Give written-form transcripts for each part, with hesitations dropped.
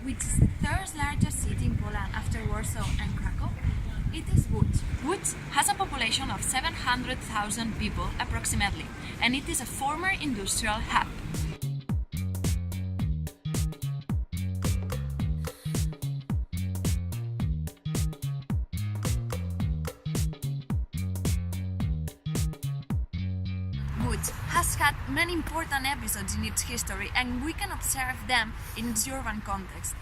which is the third largest city in Poland after Warsaw and Krakow, it is Łódź. Łódź has a population of 700,000 people approximately, and it is a former industrial hub. Łódź has had many important episodes in its history, and we can observe them in its urban context.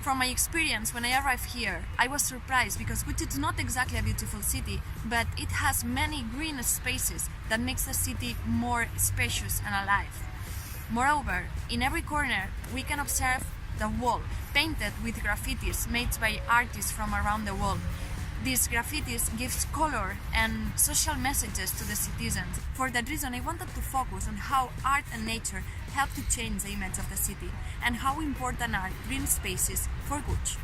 From my experience, when I arrived here, I was surprised because Łódź is not exactly a beautiful city, but it has many green spaces that makes the city more spacious and alive. Moreover, in every corner, we can observe the wall painted with graffitis made by artists from around the world. These graffitis gives color and social messages to the citizens. For that reason, I wanted to focus on how art and nature help to change the image of the city and how important are green spaces for Łódź.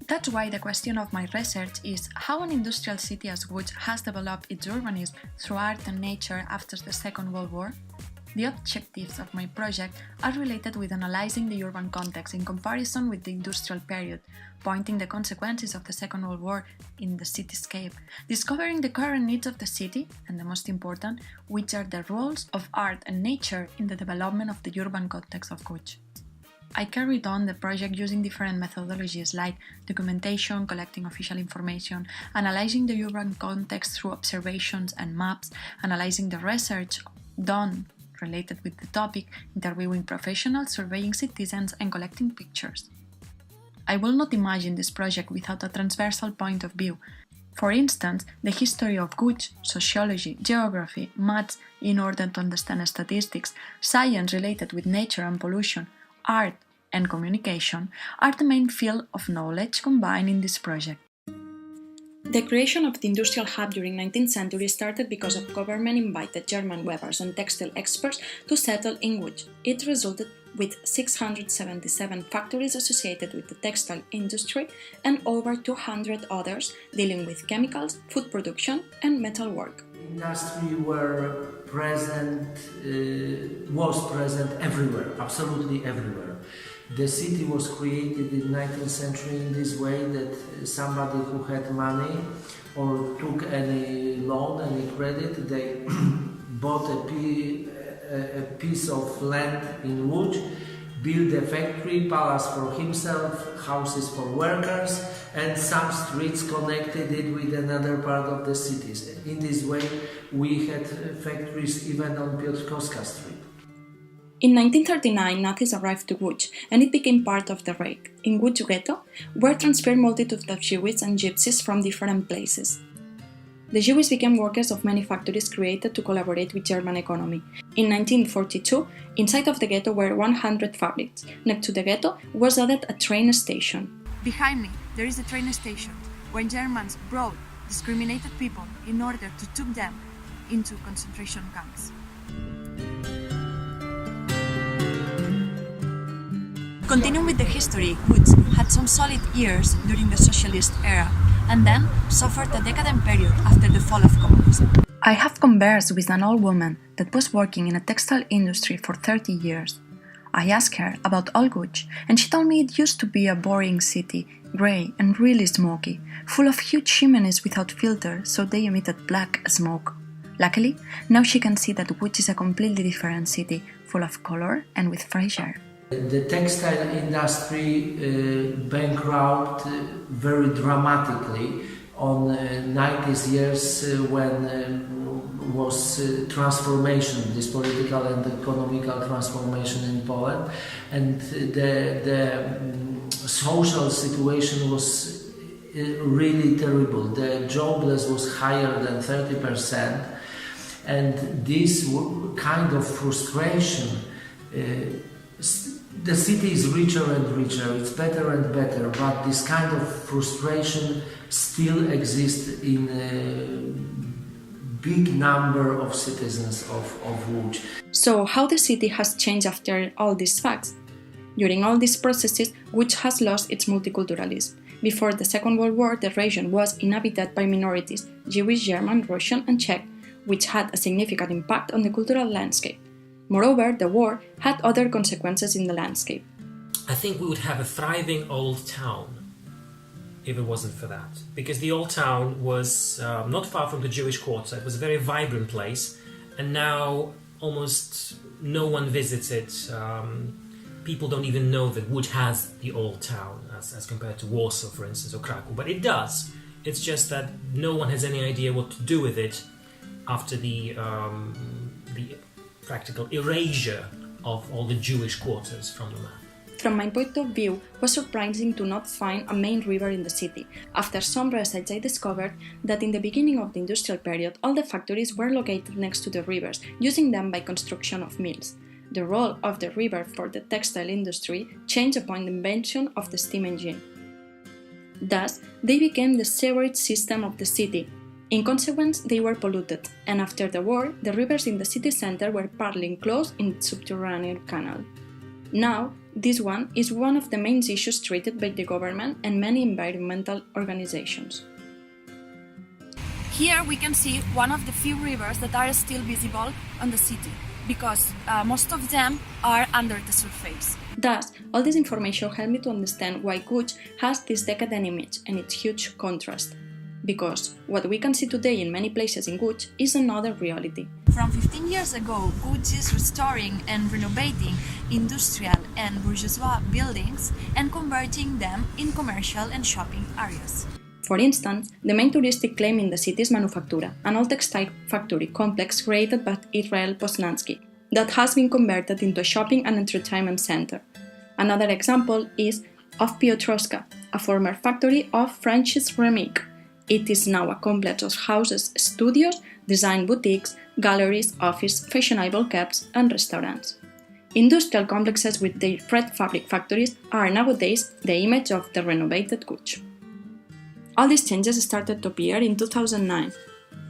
That's why the question of my research is how an industrial city as Łódź has developed its urbanism through art and nature after the Second World War. The objectives of my project are related with analyzing the urban context in comparison with the industrial period, pointing the consequences of the Second World War in the cityscape, discovering the current needs of the city, and the most important, which are the roles of art and nature in the development of the urban context of Łódź. I carried on the project using different methodologies like documentation, collecting official information, analyzing the urban context through observations and maps, analyzing the research done related with the topic, interviewing professionals, surveying citizens, and collecting pictures. I will not imagine this project without a transversal point of view. For instance, the history of Łódź, sociology, geography, maths in order to understand statistics, science related with nature and pollution, art and communication are the main field of knowledge combined in this project. The creation of the industrial hub during 19th century started because of government invited German weavers and textile experts to settle in Łódź. It resulted with 677 factories associated with the textile industry and over 200 others dealing with chemicals, food production and metalwork. Industry was present everywhere, absolutely everywhere. The city was created in 19th century in this way that somebody who had money or took any loan, any credit, they bought a piece of land in Łódź, built a factory, palace for himself, houses for workers, and some streets connected it with another part of the cities. In this way, we had factories even on Piotrkowska Street. In 1939, Nazis arrived to Łódź, and it became part of the Reich. In Łódź ghetto were transferred multitudes of Jews and Gypsies from different places. The Jews became workers of many factories created to collaborate with German economy. In 1942, inside of the ghetto were 100 fabrics. Next to the ghetto was added a train station. Behind me, there is a train station where Germans brought discriminated people in order to take them into concentration camps. Continuing with the history, Łódź had some solid years during the socialist era, and then suffered a decadent period after the fall of communism. I have conversed with an old woman that was working in a textile industry for 30 years. I asked her about old Łódź, and she told me it used to be a boring city, grey and really smoky, full of huge chimneys without filter, so they emitted black smoke. Luckily, now she can see that Łódź is a completely different city, full of color and with fresh air. The textile industry bankrupted very dramatically on 90s years when was transformation, this political and economical transformation in Poland, and the social situation was really terrible. The jobless was higher than 30%, and this kind of frustration. The city is richer and richer, it's better and better, but this kind of frustration still exists in a big number of citizens of Łódź. So how the city has changed after all these facts? During all these processes, Łódź has lost its multiculturalism. Before the Second World War, the region was inhabited by minorities, Jewish, German, Russian and Czech, which had a significant impact on the cultural landscape. Moreover, the war had other consequences in the landscape. I think we would have a thriving old town if it wasn't for that. Because the old town was not far from the Jewish quarter. It was a very vibrant place, and now almost no one visits it. People don't even know that Łódź has the old town as compared to Warsaw, for instance, or Krakow. But it does. It's just that no one has any idea what to do with it after the practical erasure of all the Jewish quarters from the map. From my point of view, it was surprising to not find a main river in the city. After some research, I discovered that in the beginning of the industrial period, all the factories were located next to the rivers, using them by construction of mills. The role of the river for the textile industry changed upon the invention of the steam engine. Thus, they became the sewerage system of the city. In consequence, they were polluted, and after the war, the rivers in the city center were partly enclosed in the subterranean canal. Now, this one is one of the main issues treated by the government and many environmental organizations. Here we can see one of the few rivers that are still visible on the city, because most of them are under the surface. Thus, all this information helped me to understand why Łódź has this decadent image and its huge contrast. Because what we can see today in many places in Łódź is another reality. From 15 years ago, Łódź is restoring and renovating industrial and bourgeois buildings and converting them in commercial and shopping areas. For instance, the main touristic claim in the city is Manufaktura, an old textile factory complex created by Israel Poznański, that has been converted into a shopping and entertainment center. Another example is of Piotrowska, a former factory of Francis Remick. It is now a complex of houses, studios, design boutiques, galleries, office, fashionable cafes, and restaurants. Industrial complexes with their thread fabric factories are nowadays the image of the renovated Łódź. All these changes started to appear in 2009,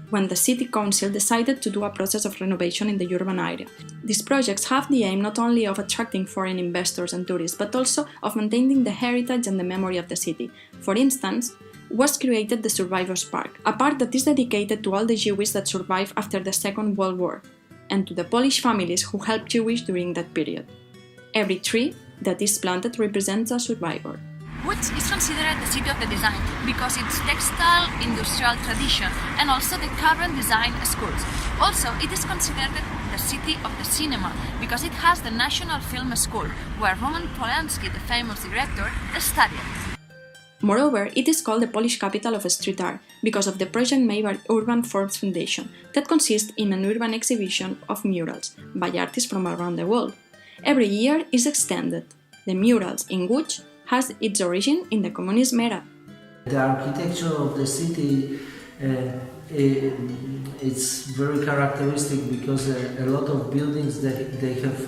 when the City Council decided to do a process of renovation in the urban area. These projects have the aim not only of attracting foreign investors and tourists, but also of maintaining the heritage and the memory of the city. For instance, was created the Survivors Park, a park that is dedicated to all the Jews that survived after the Second World War, and to the Polish families who helped Jews during that period. Every tree that is planted represents a survivor. Łódź is considered the city of the design because its textile industrial tradition and also the current design schools. Also, it is considered the city of the cinema because it has the National Film School, where Roman Polanski, the famous director, studied. Moreover, it is called the Polish capital of street art because of the project made by Urban Forms Foundation that consists in an urban exhibition of murals by artists from around the world. Every year is extended. The murals in Łódź has its origin in the communism era. The architecture of the city it's very characteristic because a lot of buildings they have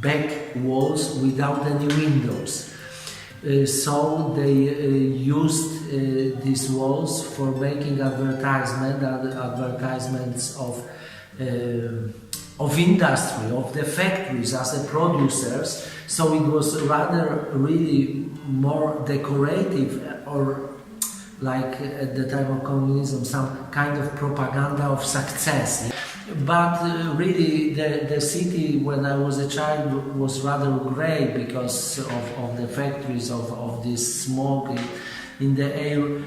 back walls without any windows. So they used these walls for making advertisements of industry, of the factories as a producers. So it was rather really more decorative, or like at the time of communism, some kind of propaganda of success. But really the city when I was a child was rather grey because of the factories, of this smoke in the air.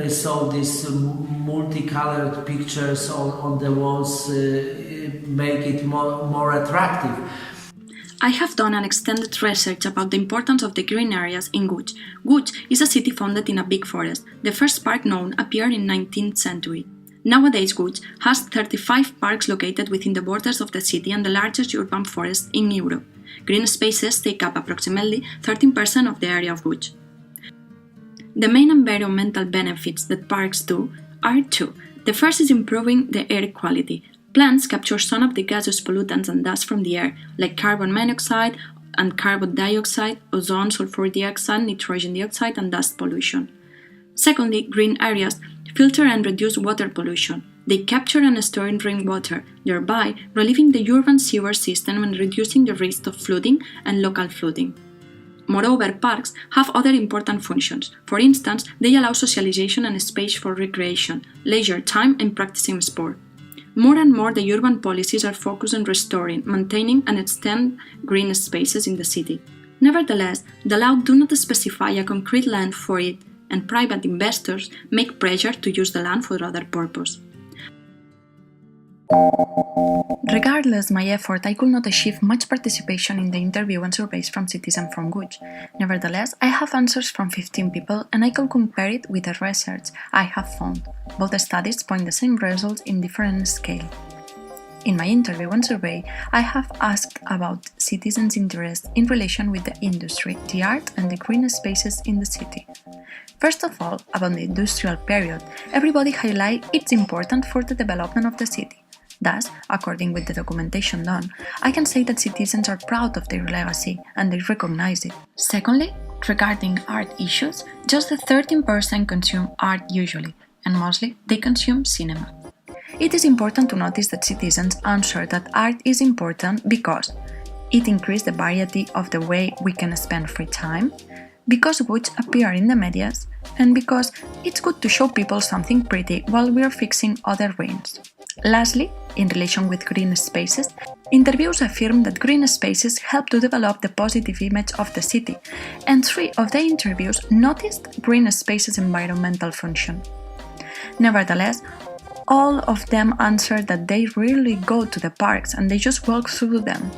So these multicolored pictures on the walls make it more attractive. I have done an extended research about the importance of the green areas in Łódź. Łódź is a city founded in a big forest. The first park known appeared in the 19th century. Nowadays, Łódź has 35 parks located within the borders of the city and the largest urban forest in Europe. Green spaces take up approximately 13% of the area of Łódź. The main environmental benefits that parks do are two. The first is improving the air quality. Plants capture some of the gaseous pollutants and dust from the air, like carbon monoxide and carbon dioxide, ozone, sulfur dioxide, nitrogen dioxide, and dust pollution. Secondly, green areas filter and reduce water pollution. They capture and store rainwater, thereby relieving the urban sewer system and reducing the risk of flooding and local flooding. Moreover, parks have other important functions. For instance, they allow socialization and space for recreation, leisure time, and practicing sport. More and more, the urban policies are focused on restoring, maintaining, and extending green spaces in the city. Nevertheless, the law do not specify a concrete land for it, and private investors make pressure to use the land for other purpose. Regardless my effort, I could not achieve much participation in the interview and surveys from citizens from Łódź. Nevertheless, I have answers from 15 people and I can compare it with the research I have found. Both studies point the same results in different scale. In my interview and survey, I have asked about citizens' interest in relation with the industry, the art and the green spaces in the city. First of all, about the industrial period, everybody highlights it's important for the development of the city. Thus, according with the documentation done, I can say that citizens are proud of their legacy and they recognize it. Secondly, regarding art issues, just the 13% consume art usually, and mostly they consume cinema. It is important to notice that citizens answer that art is important because it increases the variety of the way we can spend free time, because Łódź appear in the medias, and because it's good to show people something pretty while we are fixing other ruins. Lastly, in relation with green spaces, interviews affirm that green spaces help to develop the positive image of the city, and 3 of the interviews noticed green spaces' environmental function. Nevertheless, all of them answered that they rarely go to the parks and they just walk through them.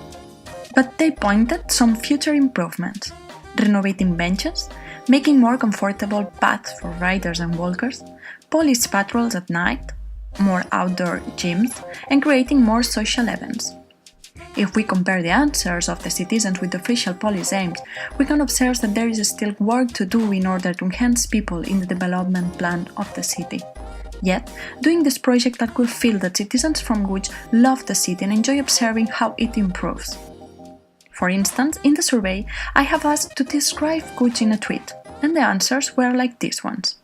But they pointed some future improvements: renovating benches, making more comfortable paths for riders and walkers, police patrols at night, more outdoor gyms, and creating more social events. If we compare the answers of the citizens with the official policy aims, we can observe that there is still work to do in order to enhance people in the development plan of the city. Yet, doing this project I could feel that citizens from Łódź love the city and enjoy observing how it improves. For instance, in the survey, I have asked to describe Łódź in a tweet, and the answers were like these ones.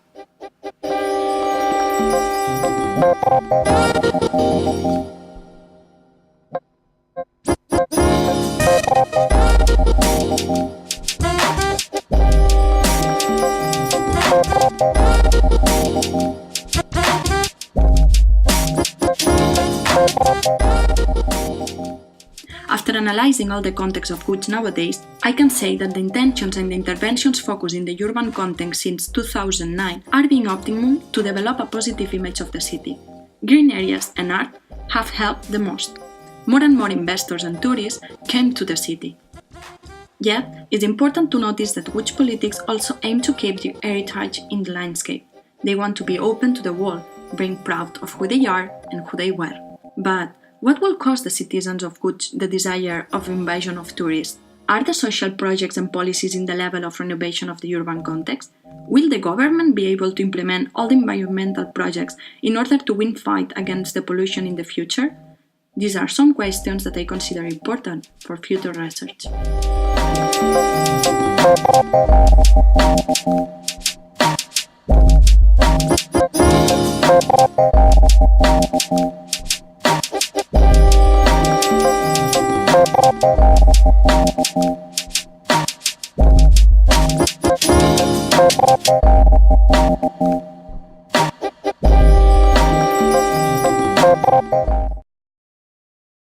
After analyzing all the context of Łódź nowadays, I can say that the intentions and the interventions focused in the urban context since 2009 are being optimum to develop a positive image of the city. Green areas and art have helped the most. More and more investors and tourists came to the city. Yet, it's important to notice that Łódź politics also aim to keep the heritage in the landscape. They want to be open to the world, being proud of who they are and who they were. But what will cause the citizens of Łódź the desire of invasion of tourists? Are the social projects and policies in the level of renovation of the urban context? Will the government be able to implement all the environmental projects in order to win fight against the pollution in the future? These are some questions that I consider important for future research.